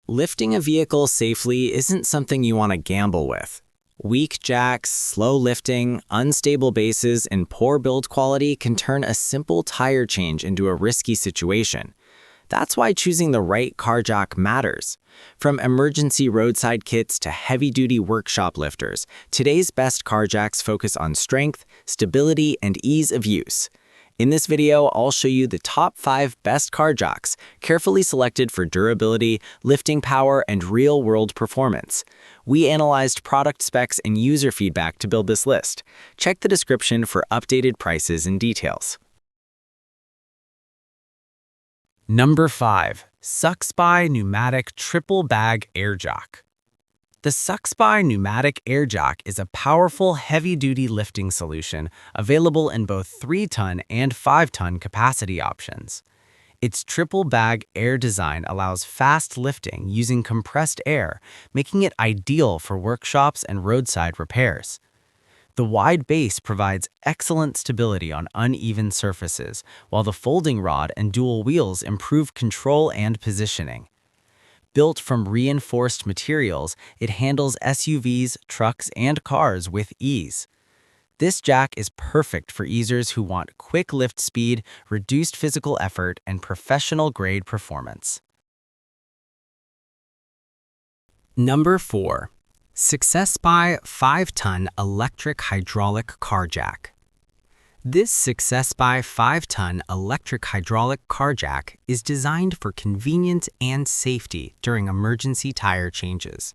Lifting a vehicle safely isn't something you want to gamble with. Weak jacks, slow lifting, unstable bases, and poor build quality can turn a simple tire change into a risky situation. That's why choosing the right car jack matters. From emergency roadside kits to heavy-duty workshop lifters, today's best car jacks focus on strength, stability, and ease of use. In this video, I'll show you the top 5 best car jacks, carefully selected for durability, lifting power, and real-world performance. We analyzed product specs and user feedback to build this list. Check the description for updated prices and details. Number 5. SucceBuy Pneumatic Triple Bag Air Jack. The SucceBuy Pneumatic Air Jack is a powerful, heavy-duty lifting solution available in both 3-ton and 5-ton capacity options. Its triple-bag air design allows fast lifting using compressed air, making it ideal for workshops and roadside repairs. The wide base provides excellent stability on uneven surfaces, while the folding rod and dual wheels improve control and positioning. Built from reinforced materials, it handles SUVs, trucks, and cars with ease. This jack is perfect for easers who want quick lift speed, reduced physical effort, and professional-grade performance. Number 4. SucceBuy 5-ton Electric Hydraulic Car Jack. This SucceBuy 5-ton electric hydraulic car jack is designed for convenience and safety during emergency tire changes.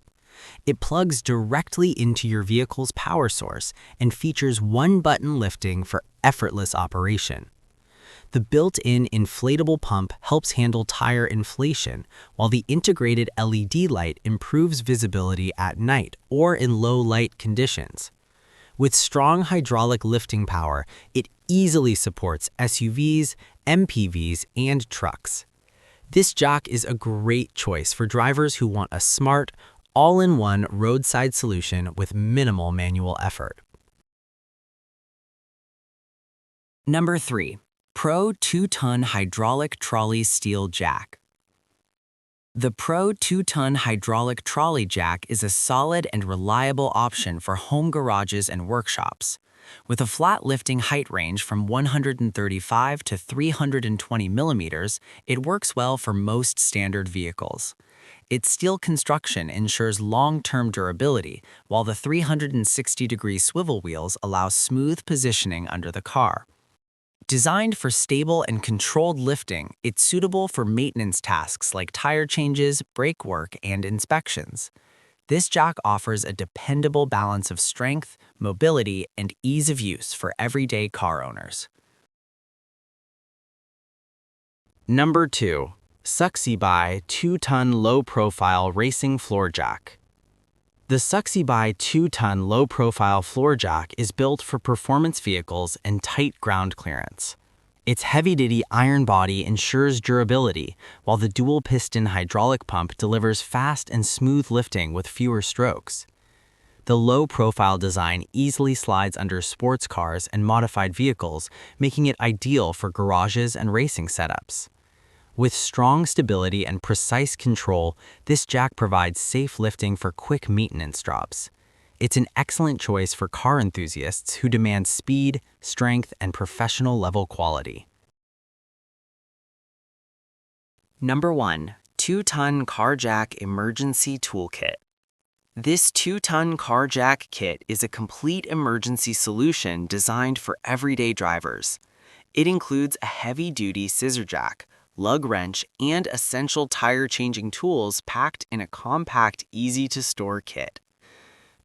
It plugs directly into your vehicle's power source and features one-button lifting for effortless operation. The built-in inflatable pump helps handle tire inflation, while the integrated LED light improves visibility at night or in low-light conditions. With strong hydraulic lifting power, it easily supports SUVs, MPVs, and trucks. This jack is a great choice for drivers who want a smart, all-in-one roadside solution with minimal manual effort. Number 3. Pro 2-ton Hydraulic Trolley Steel Jack. The Pro 2-ton hydraulic trolley jack is a solid and reliable option for home garages and workshops. With a flat lifting height range from 135 to 320 millimeters, it works well for most standard vehicles. Its steel construction ensures long-term durability, while the 360-degree swivel wheels allow smooth positioning under the car. Designed for stable and controlled lifting, it's suitable for maintenance tasks like tire changes, brake work, and inspections. This jack offers a dependable balance of strength, mobility, and ease of use for everyday car owners. Number 2. SucceBuy 2-ton Low-Profile Racing Floor Jack. The SucceBuy 2-ton low-profile floor jack is built for performance vehicles and tight ground clearance. Its heavy-duty iron body ensures durability, while the dual-piston hydraulic pump delivers fast and smooth lifting with fewer strokes. The low-profile design easily slides under sports cars and modified vehicles, making it ideal for garages and racing setups. With strong stability and precise control, this jack provides safe lifting for quick maintenance jobs. It's an excellent choice for car enthusiasts who demand speed, strength, and professional-level quality. Number 1. 2-ton Car Jack Emergency Toolkit. This 2-ton car jack kit is a complete emergency solution designed for everyday drivers. It includes a heavy-duty scissor jack, lug wrench, and essential tire-changing tools packed in a compact, easy-to-store kit.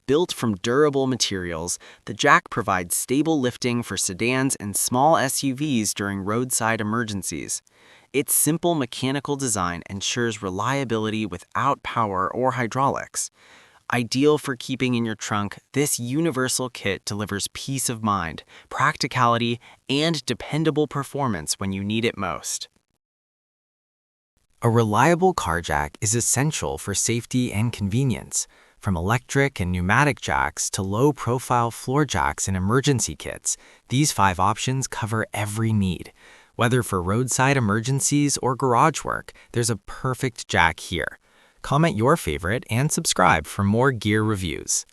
Built from durable materials, the jack provides stable lifting for sedans and small SUVs during roadside emergencies. Its simple mechanical design ensures reliability without power or hydraulics. Ideal for keeping in your trunk, this universal kit delivers peace of mind, practicality, and dependable performance when you need it most. A reliable car jack is essential for safety and convenience. From electric and pneumatic jacks to low-profile floor jacks and emergency kits, these 5 options cover every need. Whether for roadside emergencies or garage work, there's a perfect jack here. Comment your favorite and subscribe for more gear reviews.